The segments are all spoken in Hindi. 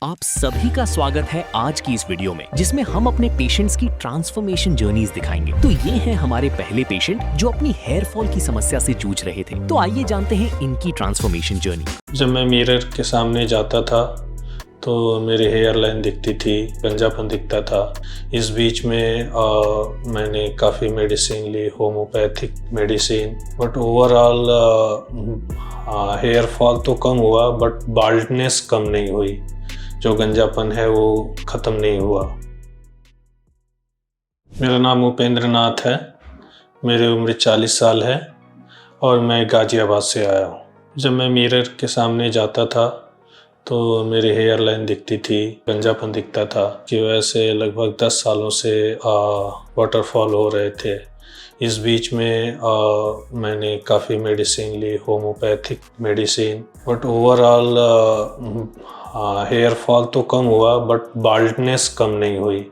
आप सभी का स्वागत है आज की इस वीडियो में, जिसमें हम अपने पेशेंट्स की ट्रांसफॉर्मेशन जर्नीज दिखाएंगे। तो ये हैं हमारे पहले पेशेंट जो अपनी हेयर फॉल की समस्या से जूझ रहे थे। तो आइए जानते हैं इनकी ट्रांसफॉर्मेशन जर्नी। जब मैं मिरर के सामने जाता था तो मेरी हेयर लाइन दिखती थी, गंजापन दिखता था। इस बीच में मैंने काफ़ी मेडिसिन ली, homeopathic medicine, but overall hair fall तो कम हुआ बट बाल्डनेस कम नहीं हुई। जो गंजापन है वो ख़त्म नहीं हुआ। मेरा नाम उपेंद्र नाथ है, मेरी उम्र 40 साल है और मैं गाज़ियाबाद से आया हूँ। जब मैं मिरर के सामने जाता था तो मेरी हेयर लाइन दिखती थी, गंजापन दिखता था कि वैसे लगभग 10 सालों से वाटरफॉल हो रहे थे। इस बीच में मैंने काफ़ी मेडिसिन ली, homeopathic medicine, but overall hair fall तो कम हुआ बट बाल्डनेस कम नहीं हुई।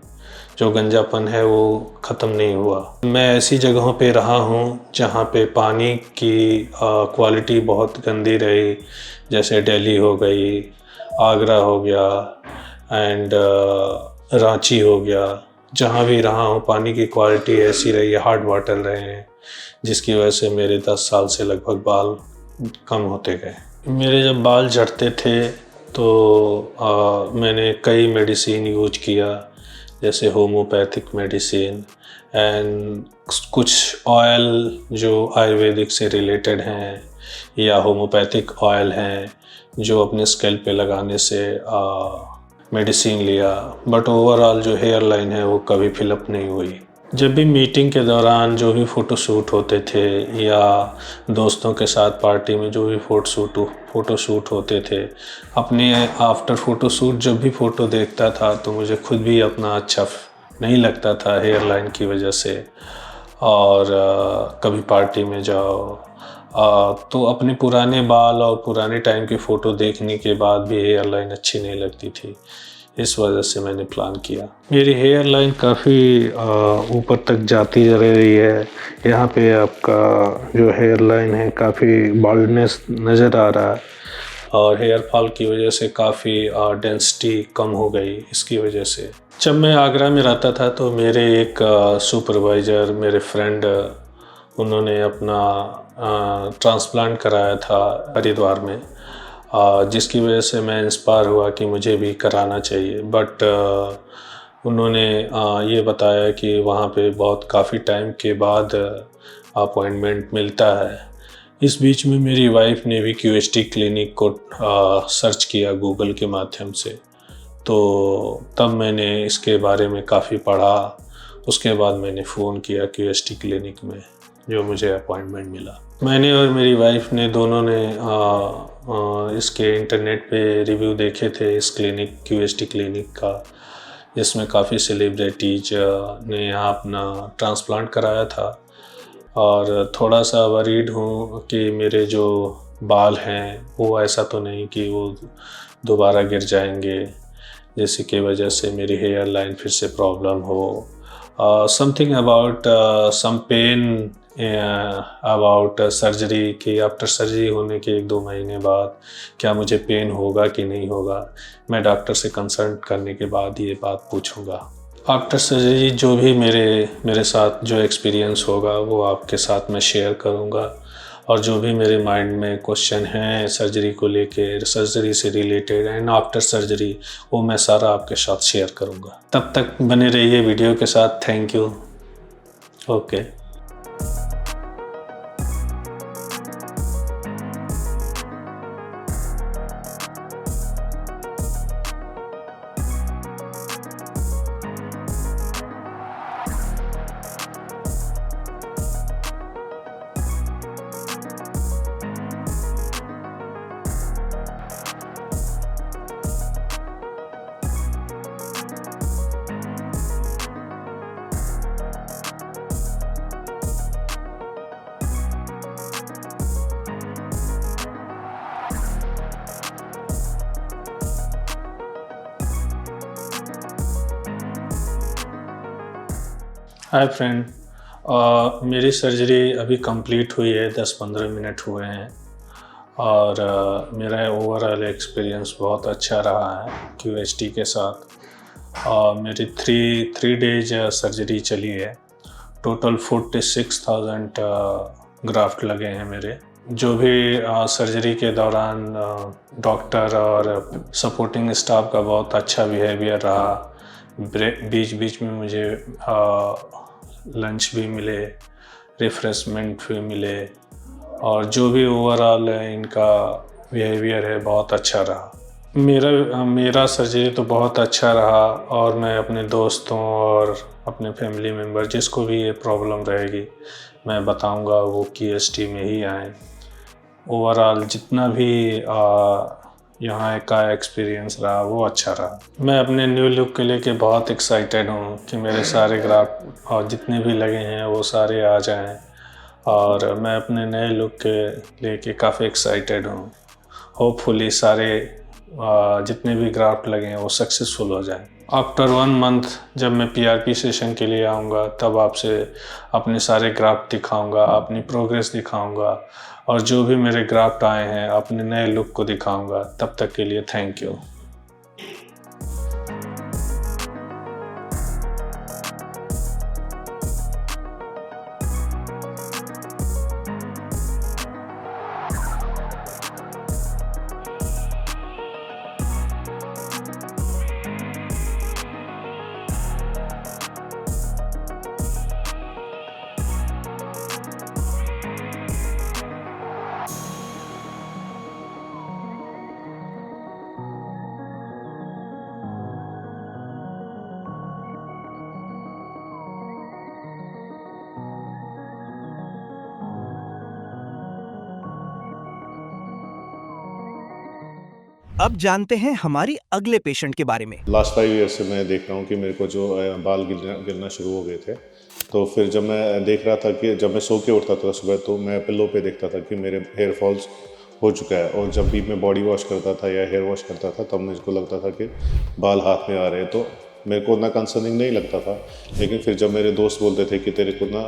जो गंजापन है वो ख़त्म नहीं हुआ। मैं ऐसी जगहों पे रहा हूँ जहाँ पे पानी की क्वालिटी बहुत गंदी रही, जैसे दिल्ली हो गई, आगरा हो गया एंड रांची हो गया। जहाँ भी रहा हूँ पानी की क्वालिटी ऐसी रही है, हार्ड वाटर रहे हैं, जिसकी वजह से मेरे 10 साल से लगभग बाल कम होते गए। मेरे जब बाल झड़ते थे तो मैंने कई मेडिसिन यूज किया, जैसे होम्योपैथिक मेडिसिन एंड कुछ ऑयल जो आयुर्वेदिक से रिलेटेड हैं या होम्योपैथिक ऑयल हैं जो अपने स्कैल्प पे लगाने से मेडिसिन लिया, बट ओवरऑल जो हेयर लाइन है वो कभी फिलअप नहीं हुई। जब भी मीटिंग के दौरान जो भी फ़ोटो शूट होते थे या दोस्तों के साथ पार्टी में जो भी फ़ोटो शूट होते थे, अपने आफ्टर फ़ोटो शूट जब भी फ़ोटो देखता था तो मुझे खुद भी अपना अच्छा नहीं लगता था हेयर लाइन की वजह से। और कभी पार्टी में जाओ तो अपने पुराने बाल और पुराने टाइम की फ़ोटो देखने के बाद भी हेयर लाइन अच्छी नहीं लगती थी। इस वजह से मैंने प्लान किया। मेरी हेयर लाइन काफ़ी ऊपर तक जाती जा रही है। यहाँ पे आपका जो हेयर लाइन है काफ़ी बाल्डनेस नज़र आ रहा है और हेयर फॉल की वजह से काफ़ी डेंसिटी कम हो गई इसकी वजह से। जब मैं आगरा में रहता था तो मेरे एक सुपरवाइज़र, मेरे फ्रेंड, उन्होंने अपना ट्रांसप्लांट कराया था हरिद्वार में, जिसकी वजह से मैं इंस्पायर हुआ कि मुझे भी कराना चाहिए। बट उन्होंने ये बताया कि वहाँ पे बहुत काफ़ी टाइम के बाद अपॉइंटमेंट मिलता है। इस बीच में मेरी वाइफ ने भी QST क्लिनिक को सर्च किया गूगल के माध्यम से, तो तब मैंने इसके बारे में काफ़ी पढ़ा। उसके बाद मैंने फ़ोन किया QST क्लिनिक में, जो मुझे अपॉइंटमेंट मिला। मैंने और मेरी वाइफ ने दोनों ने इसके इंटरनेट पे रिव्यू देखे थे इस क्लिनिक QST क्लिनिक का, जिसमें काफ़ी सेलिब्रिटीज ने यहाँ अपना ट्रांसप्लांट कराया था। और थोड़ा सा वरीड हूँ कि मेरे जो बाल हैं वो ऐसा तो नहीं कि वो दोबारा गिर जाएंगे, जिसकी वजह से मेरी हेयर लाइन फिर से प्रॉब्लम हो। Something about some pain about surgery कि आफ्टर सर्जरी होने के 1-2 महीने बाद क्या मुझे पेन होगा कि नहीं होगा, मैं डॉक्टर से कंसल्ट करने के बाद ये बात पूछूंगा। आफ्टर सर्जरी जो भी मेरे साथ जो एक्सपीरियंस होगा वो आपके साथ मैं शेयर करूंगा, और जो भी मेरे माइंड में क्वेश्चन हैं सर्जरी को लेके, सर्जरी से रिलेटेड एंड आफ्टर सर्जरी, वो मैं सारा आपके साथ शेयर करूंगा। तब तक बने रहिए वीडियो के साथ। Thank you. Okay. Hi friend, मेरी सर्जरी अभी कंप्लीट हुई है, 10-15 मिनट हुए हैं। और मेरा ओवरऑल एक्सपीरियंस बहुत अच्छा रहा है QHT के साथ। और मेरी थ्री डेज सर्जरी चली है। टोटल 46,000 ग्राफ्ट लगे हैं मेरे। जो भी सर्जरी के दौरान डॉक्टर और सपोर्टिंग स्टाफ का बहुत अच्छा बिहेवियर रहा। बीच बीच में मुझे लंच भी मिले, रिफ्रेशमेंट भी मिले, और जो भी ओवरऑल इनका बिहेवियर है बहुत अच्छा रहा। मेरा सर्जरी तो बहुत अच्छा रहा, और मैं अपने दोस्तों और अपने फैमिली मेम्बर जिसको भी ये प्रॉब्लम रहेगी मैं बताऊंगा वो QHT में ही आएँ। ओवरऑल जितना भी यहाँ का एक्सपीरियंस रहा वो अच्छा रहा। मैं अपने न्यू लुक के लेके बहुत एक्साइटेड हूँ कि मेरे सारे ग्राफ्ट और जितने भी लगे हैं वो सारे आ जाएं, और मैं अपने नए लुक के लेके काफ़ी एक्साइटेड हूँ। होपफुली सारे जितने भी ग्राफ्ट लगे हैं वो सक्सेसफुल हो जाएं। आफ्टर 1 मंथ जब मैं PRP सेशन के लिए आऊँगा तब आपसे अपने सारे ग्राफ्ट दिखाऊँगा, अपनी प्रोग्रेस दिखाऊँगा, और जो भी मेरे ग्राफ्ट आए हैं अपने नए लुक को दिखाऊँगा। तब तक के लिए थैंक यू। अब जानते हैं हमारी अगले पेशेंट के बारे में। लास्ट 5 ईयर से मैं देख रहा हूँ कि मेरे को जो बाल गिरना शुरू हो गए थे। तो फिर जब मैं देख रहा था कि जब मैं सो के उठता था सुबह तो मैं पिल्लो पे देखता था कि मेरे हेयर फॉल्स हो चुका है, और जब भी मैं बॉडी वॉश करता था या हेयर वॉश करता था तब मुझको लगता था कि बाल हाथ में आ रहे हैं। तो मेरे को उतना कंसर्निंग नहीं लगता था, लेकिन फिर जब मेरे दोस्त बोलते थे कि तेरे को ना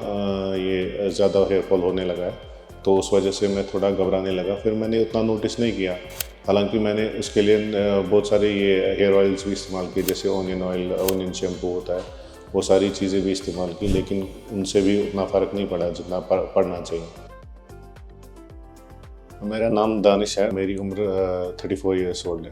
ये ज़्यादा हेयर फॉल होने लगा है, तो उस वजह से मैं थोड़ा घबराने लगा। फिर मैंने उतना नोटिस नहीं किया, हालांकि मैंने उसके लिए बहुत सारे ये हेयर ऑयल्स भी इस्तेमाल किए, जैसे ऑनियन ऑयल, ऑनियन शैम्पू होता है, वो सारी चीज़ें भी इस्तेमाल की, लेकिन उनसे भी उतना फ़र्क नहीं पड़ा जितना पड़ना चाहिए। मेरा नाम दानिश है, मेरी उम्र 34 ईयर्स ओल्ड है।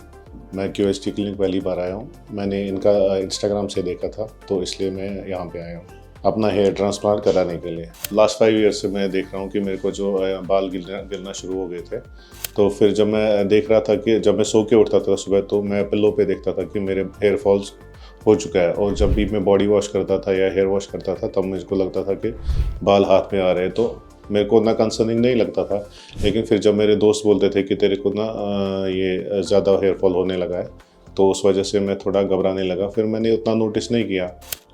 मैं QHT क्लिनिक पहली बार आया हूँ। मैंने इनका इंस्टाग्राम से देखा था तो इसलिए मैं यहाँ पे आया हूँ अपना हेयर ट्रांसप्लांट कराने के लिए। लास्ट 5 ईयर से मैं देख रहा हूँ कि मेरे को जो बाल गिरना शुरू हो गए थे। तो फिर जब मैं देख रहा था कि जब मैं सो के उठता था सुबह तो मैं पिल्लो पे देखता था कि मेरे हेयर फॉल्स हो चुका है, और जब भी मैं बॉडी वॉश करता था या हेयर वॉश करता था तब मुझको लगता था कि बाल हाथ में आ रहे हैं। तो मेरे को उतना कंसर्निंग नहीं लगता था, लेकिन फिर जब मेरे दोस्त बोलते थे कि तेरे को ना ये ज़्यादा हेयर फॉल होने लगा है, तो उस वजह से मैं थोड़ा घबराने लगा। फिर मैंने उतना नोटिस नहीं किया,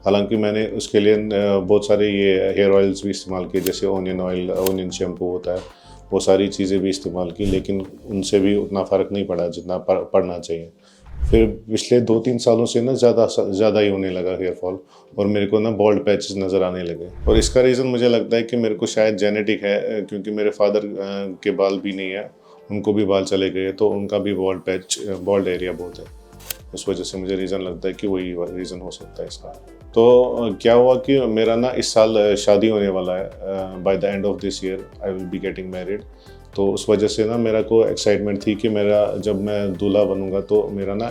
हालांकि मैंने उसके लिए बहुत सारे ये हेयर ऑयल्स भी इस्तेमाल किए, जैसे ऑनियन ऑयल, ऑनियन शैम्पू होता है, वो सारी चीज़ें भी इस्तेमाल की, लेकिन उनसे भी उतना फ़र्क नहीं पड़ा जितना पड़ना चाहिए। फिर पिछले 2-3 सालों से ना ज़्यादा ही होने लगा हेयर फॉल, और मेरे को ना बॉल्ड पैचेस नज़र आने लगे। और इसका रीज़न मुझे लगता है कि मेरे को शायद जेनेटिक है, क्योंकि मेरे फादर के बाल भी नहीं है, उनको भी बाल चले गए, तो उनका भी बॉल्ड एरिया बहुत है। उस वजह से मुझे रीज़न लगता है कि वही रीज़न हो सकता है इसका। तो क्या हुआ कि मेरा ना इस साल शादी होने वाला है, by the end of this year I will be getting married. तो उस वजह से ना मेरा को एक्साइटमेंट थी कि मेरा जब मैं दूल्हा बनूंगा तो मेरा ना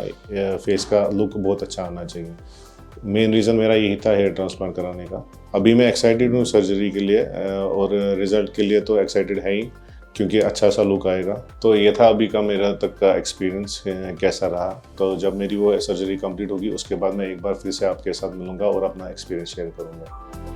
फेस का लुक बहुत अच्छा आना चाहिए। मेन रीज़न मेरा यही था हेयर ट्रांसप्लांट कराने का। अभी मैं एक्साइटेड हूँ सर्जरी के लिए, और रिज़ल्ट के लिए तो एक्साइटेड है ही, क्योंकि अच्छा सा लुक आएगा। तो ये था अभी का मेरा तक का एक्सपीरियंस कैसा रहा। तो जब मेरी वो सर्जरी कंप्लीट होगी उसके बाद मैं एक बार फिर से आपके साथ मिलूँगा और अपना एक्सपीरियंस शेयर करूँगा।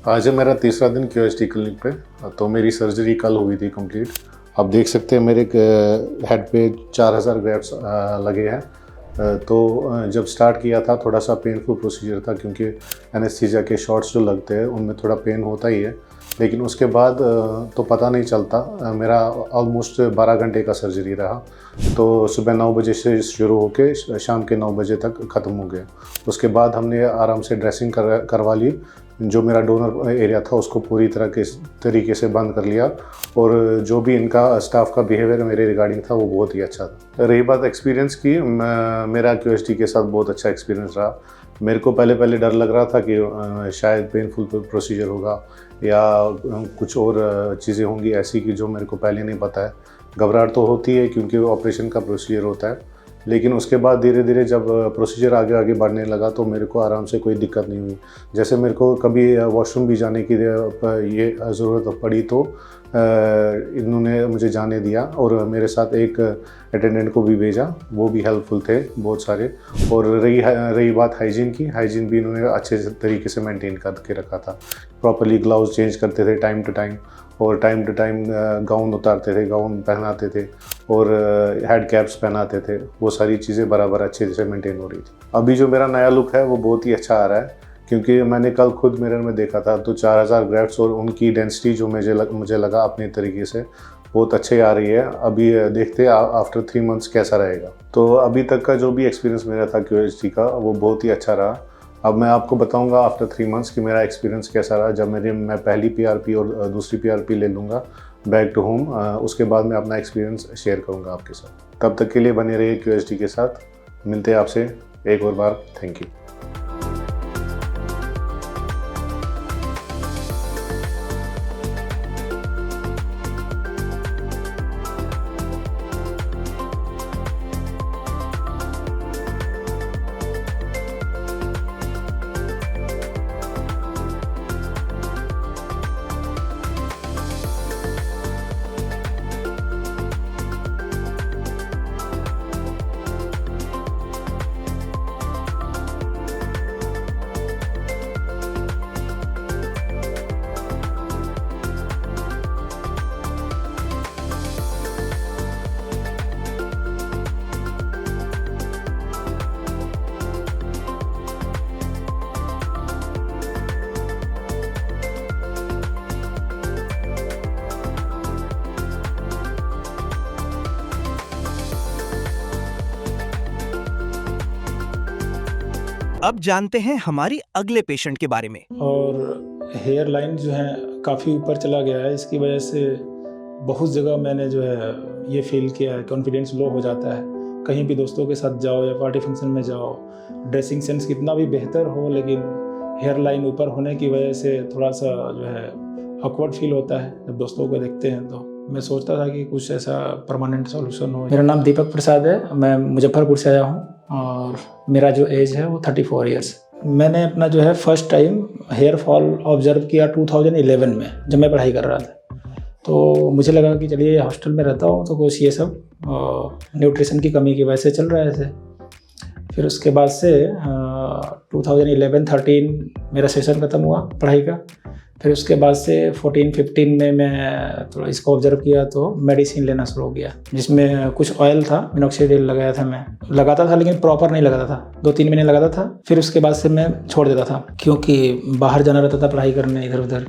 आज है मेरा तीसरा दिन QST क्लिनिक पे। तो मेरी सर्जरी कल हुई थी कंप्लीट। आप देख सकते हैं मेरे हेड पे 4000 ग्राफ्ट्स लगे हैं। तो जब स्टार्ट किया था थोड़ा सा पेनफुल प्रोसीजर था, क्योंकि एनेस्थीसिया के शॉट्स जो लगते हैं उनमें थोड़ा पेन होता ही है। लेकिन उसके बाद तो पता नहीं चलता। मेरा ऑलमोस्ट 12 घंटे का सर्जरी रहा। तो सुबह 9 बजे से शुरू होके शाम के 9 बजे तक ख़त्म हो गया। उसके बाद हमने आराम से ड्रेसिंग करवा ली। जो मेरा डोनर एरिया था उसको पूरी तरीके से बंद कर लिया। और जो भी इनका स्टाफ का बिहेवियर मेरे रिगार्डिंग था वो बहुत ही अच्छा था। रही बात एक्सपीरियंस की, मेरा QST के साथ बहुत अच्छा एक्सपीरियंस रहा। मेरे को पहले डर लग रहा था कि शायद पेनफुल प्रोसीजर होगा या कुछ और चीज़ें होंगी ऐसी कि जो मेरे को पहले नहीं पता है। घबराहट तो होती है क्योंकि ऑपरेशन का प्रोसीजर होता है। लेकिन उसके बाद धीरे धीरे जब प्रोसीजर आगे बढ़ने लगा तो मेरे को आराम से कोई दिक्कत नहीं हुई। जैसे मेरे को कभी वॉशरूम भी जाने की ये ज़रूरत पड़ी तो इन्होंने मुझे जाने दिया और मेरे साथ एक अटेंडेंट को भी भेजा, वो भी हेल्पफुल थे बहुत सारे। और रही बात हाइजीन की, हाइजीन भी इन्होंने अच्छे तरीके से मेंटेन करके रखा था। प्रॉपरली ग्लव्स चेंज करते थे टाइम टू टाइम, और टाइम टू टाइम गाउन उतारते थे, गाउन पहनाते थे, और हेड कैप्स पहनाते थे। वो सारी चीज़ें बराबर अच्छे से मेंटेन हो रही थी। अभी जो मेरा नया लुक है वो बहुत ही अच्छा आ रहा है, क्योंकि मैंने कल खुद मिरर में देखा था तो 4000 ग्राफ्ट्स और उनकी डेंसिटी जो मुझे लगा अपने तरीके से बहुत अच्छी आ रही है। अभी देखते हैं आफ्टर 3 मंथ्स कैसा रहेगा। तो अभी तक का जो भी एक्सपीरियंस मेरा था QST का वो बहुत ही अच्छा रहा। अब मैं आपको बताऊंगा आफ्टर 3 मंथ्स कि मेरा एक्सपीरियंस कैसा रहा। जब मैं पहली PRP और दूसरी PRP ले लूँगा बैक टू होम, उसके बाद मैं अपना एक्सपीरियंस शेयर करूँगा आपके साथ। तब तक के लिए बने रहिए QST के साथ। मिलते हैं आपसे एक और बार। Thank you. अब जानते हैं हमारी अगले पेशेंट के बारे में। और हेयर लाइन जो है काफ़ी ऊपर चला गया है। इसकी वजह से बहुत जगह मैंने जो है ये फील किया है, कॉन्फिडेंस लो हो जाता है। कहीं भी दोस्तों के साथ जाओ या पार्टी फंक्शन में जाओ, ड्रेसिंग सेंस कितना भी बेहतर हो लेकिन हेयर लाइन ऊपर होने की वजह से थोड़ा सा जो है ऑकवर्ड फील होता है जब दोस्तों को देखते हैं। तो मैं सोचता था कि कुछ ऐसा परमानेंट सॉल्यूशन हो। मेरा नाम दीपक प्रसाद है, मैं मुजफ्फरपुर से आया हूँ और मेरा जो एज है वो 34 ईयर्स। मैंने अपना जो है first time here fall observe किया 2011 में, जब मैं पढ़ाई कर रहा था। तो मुझे लगा कि चलिए हॉस्टल में रहता हूँ तो कुछ ये सब न्यूट्रिशन की कमी की वजह से चल रहा है ऐसे। फिर उसके बाद से 2011-13 मेरा सेशन ख़त्म हुआ पढ़ाई का। फिर उसके बाद से 14-15 में मैं थोड़ा इसको ऑब्जर्व किया तो मेडिसिन लेना शुरू किया, जिसमें कुछ ऑयल था, मिनॉक्सिडिल लगाया था। मैं लगाता था लेकिन प्रॉपर नहीं लगाता था, 2-3 महीने लगाता था। फिर उसके बाद से मैं छोड़ देता था क्योंकि बाहर जाना रहता था पढ़ाई करने, इधर उधर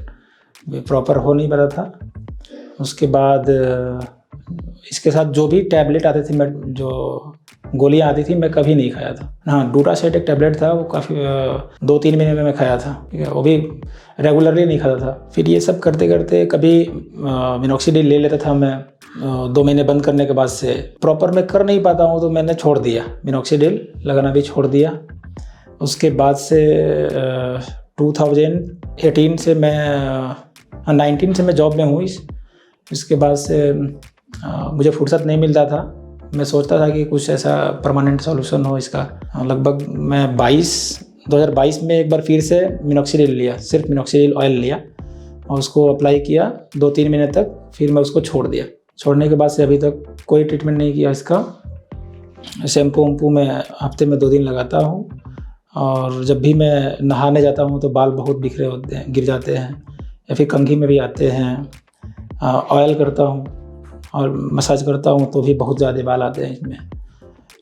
प्रॉपर हो नहीं पाता था। उसके बाद इसके साथ जो भी टैबलेट आते थे, मैं जो गोलियां आती थी मैं कभी नहीं खाया था। हाँ, डूटासेट एक टैबलेट था, वो काफ़ी 2-3 महीने में मैं खाया था, ठीक है, वो भी रेगुलरली नहीं खाता था। फिर ये सब करते करते कभी मिनॉक्सिडिल ले लेता था मैं, 2 महीने बंद करने के बाद से प्रॉपर मैं कर नहीं पाता हूँ तो मैंने छोड़ दिया, मिनॉक्सिडिल लगाना भी छोड़ दिया। उसके बाद से 2018 से मैं 19 से मैं जॉब में हूँ। इसके बाद से मुझे फुर्सत नहीं मिलता था। मैं सोचता था कि कुछ ऐसा परमानेंट सॉल्यूशन हो इसका। लगभग मैं 2022 में एक बार फिर से मिनॉक्सिडिल लिया, सिर्फ मिनॉक्सिडिल ऑयल लिया और उसको अप्लाई किया 2-3 महीने तक। फिर मैं उसको छोड़ दिया। छोड़ने के बाद से अभी तक कोई ट्रीटमेंट नहीं किया इसका। शैम्पू वम्पू मैं हफ्ते में 2 दिन लगाता हूँ और जब भी मैं नहाने जाता हूँ तो बाल बहुत बिखरे होते हैं, गिर जाते हैं, या फिर कंघी में भी आते हैं। ऑयल करता हूँ और मसाज करता हूँ तो भी बहुत ज़्यादा बाल आते हैं इसमें।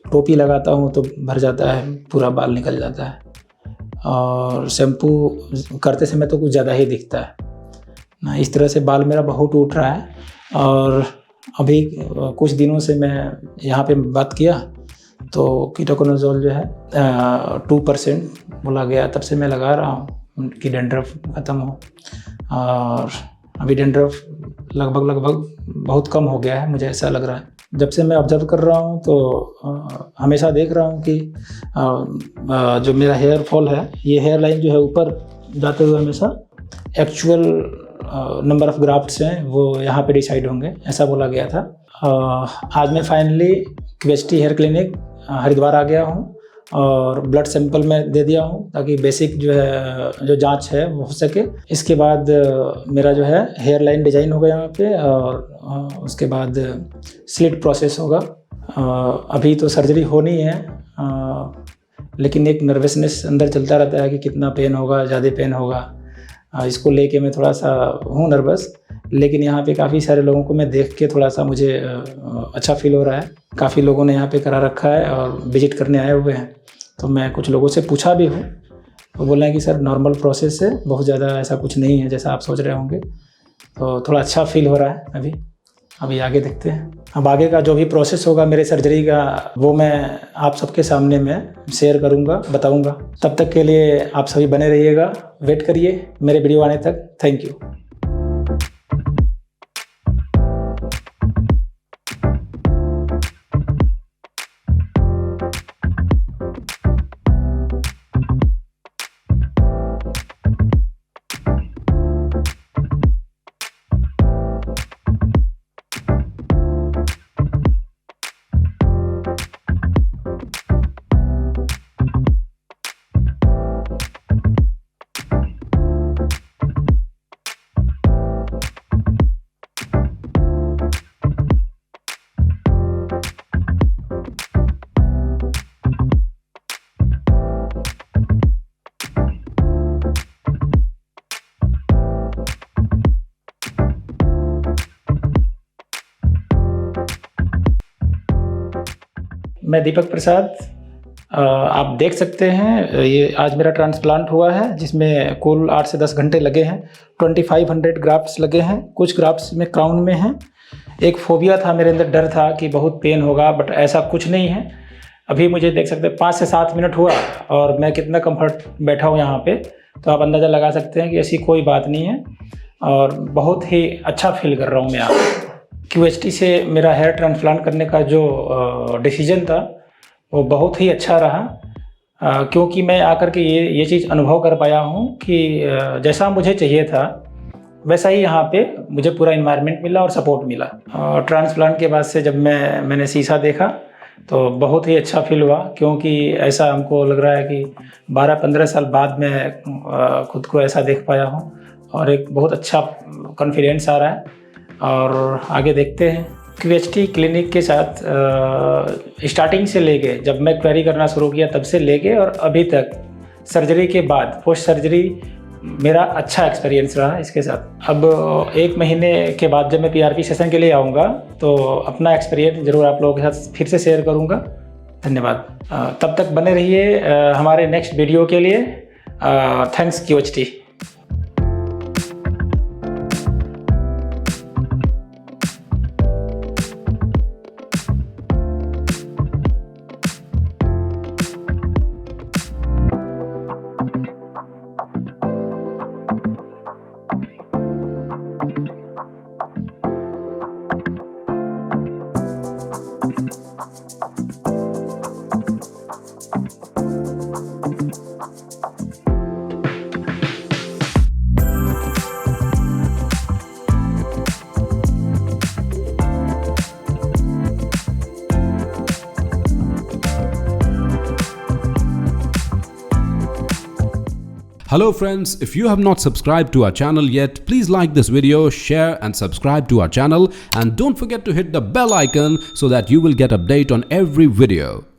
टोपी लगाता हूँ तो भर जाता है, पूरा बाल निकल जाता है। और शैम्पू करते समय तो कुछ ज़्यादा ही दिखता है ना। इस तरह से बाल मेरा बहुत उठ रहा है। और अभी कुछ दिनों से मैं यहाँ पे बात किया तो कीटोकोनाजोल जो है 2% बोला गया, तब से मैं लगा रहा हूँ कि डैंड्रफ ख़त्म हो। और अभी डैंड्रफ लगभग बहुत कम हो गया है, मुझे ऐसा लग रहा है। जब से मैं ऑब्जर्व कर रहा हूँ तो हमेशा देख रहा हूँ कि जो मेरा हेयर फॉल है, ये हेयर लाइन जो है ऊपर जाते हुए हमेशा एक्चुअल नंबर ऑफ ग्राफ्ट्स हैं वो यहाँ पे डिसाइड होंगे, ऐसा बोला गया था। आज मैं finally QHT hair clinic Haridwar आ गया हूँ और ब्लड सैंपल मैं दे दिया हूँ ताकि बेसिक जो है जो जांच है वो हो सके। इसके बाद मेरा जो है हेयर लाइन डिजाइन होगा यहाँ पे और उसके बाद स्लिट प्रोसेस होगा। अभी तो सर्जरी होनी है, लेकिन एक नर्वसनेस अंदर चलता रहता है कि कितना पेन होगा, ज़्यादा पेन होगा। इसको लेके मैं थोड़ा सा हूँ नर्वस, लेकिन यहाँ पे काफ़ी सारे लोगों को मैं देख के थोड़ा सा मुझे अच्छा फील हो रहा है। काफ़ी लोगों ने यहाँ पे करा रखा है और विजिट करने आए हुए हैं। तो मैं कुछ लोगों से पूछा भी हूँ, तो बोला है कि सर नॉर्मल प्रोसेस है, बहुत ज़्यादा ऐसा कुछ नहीं है जैसा आप सोच रहे होंगे। तो थोड़ा अच्छा फील हो रहा है अभी आगे देखते हैं। अब आगे का जो भी प्रोसेस होगा मेरे सर्जरी का वो मैं आप सबके सामने में शेयर करूंगा, बताऊंगा। तब तक के लिए आप सभी बने रहिएगा, वेट करिए मेरे वीडियो आने तक। Thank you. मैं दीपक प्रसाद, आप देख सकते हैं ये आज मेरा ट्रांसप्लांट हुआ है जिसमें कुल 8 से 10 घंटे लगे हैं। 2500 ग्राफ्ट्स लगे हैं, कुछ ग्राफ्ट्स में क्राउन में हैं। एक फोबिया था मेरे अंदर, डर था कि बहुत पेन होगा, बट ऐसा कुछ नहीं है। अभी मुझे देख सकते हैं 5 से 7 मिनट हुआ और मैं कितना कंफर्ट बैठा हूँ यहाँ पे, तो आप अंदाज़ा लगा सकते हैं कि ऐसी कोई बात नहीं है और बहुत ही अच्छा फील कर रहा हूँ मैं यहाँ पे। QHT से मेरा हेयर ट्रांसप्लांट करने का जो डिसीजन था वो बहुत ही अच्छा रहा, क्योंकि मैं आकर के ये चीज़ अनुभव कर पाया हूँ कि जैसा मुझे चाहिए था वैसा ही यहाँ पे मुझे पूरा इन्वायरमेंट मिला और सपोर्ट मिला। और ट्रांसप्लांट के बाद से जब मैंने शीशा देखा तो बहुत ही अच्छा फील हुआ, क्योंकि ऐसा हमको लग रहा है कि 12-15 साल बाद मैं खुद को ऐसा देख पाया हूँ और एक बहुत अच्छा कॉन्फिडेंस आ रहा है। और आगे देखते हैं। QHT क्लिनिक के साथ स्टार्टिंग से लेके जब मैं क्वेरी करना शुरू किया तब से लेके और अभी तक सर्जरी के बाद पोस्ट सर्जरी मेरा अच्छा एक्सपीरियंस रहा इसके साथ। अब 1 महीने के बाद जब मैं PRP सेशन के लिए आऊँगा तो अपना एक्सपीरियंस ज़रूर आप लोगों के साथ फिर से शेयर करूँगा। धन्यवाद। तब तक बने रहिए हमारे नेक्स्ट वीडियो के लिए। Thanks QHT। Hello friends, if you have not subscribed to our channel yet, please like this video, share and subscribe to our channel, and don't forget to hit the bell icon so that you will get update on every video.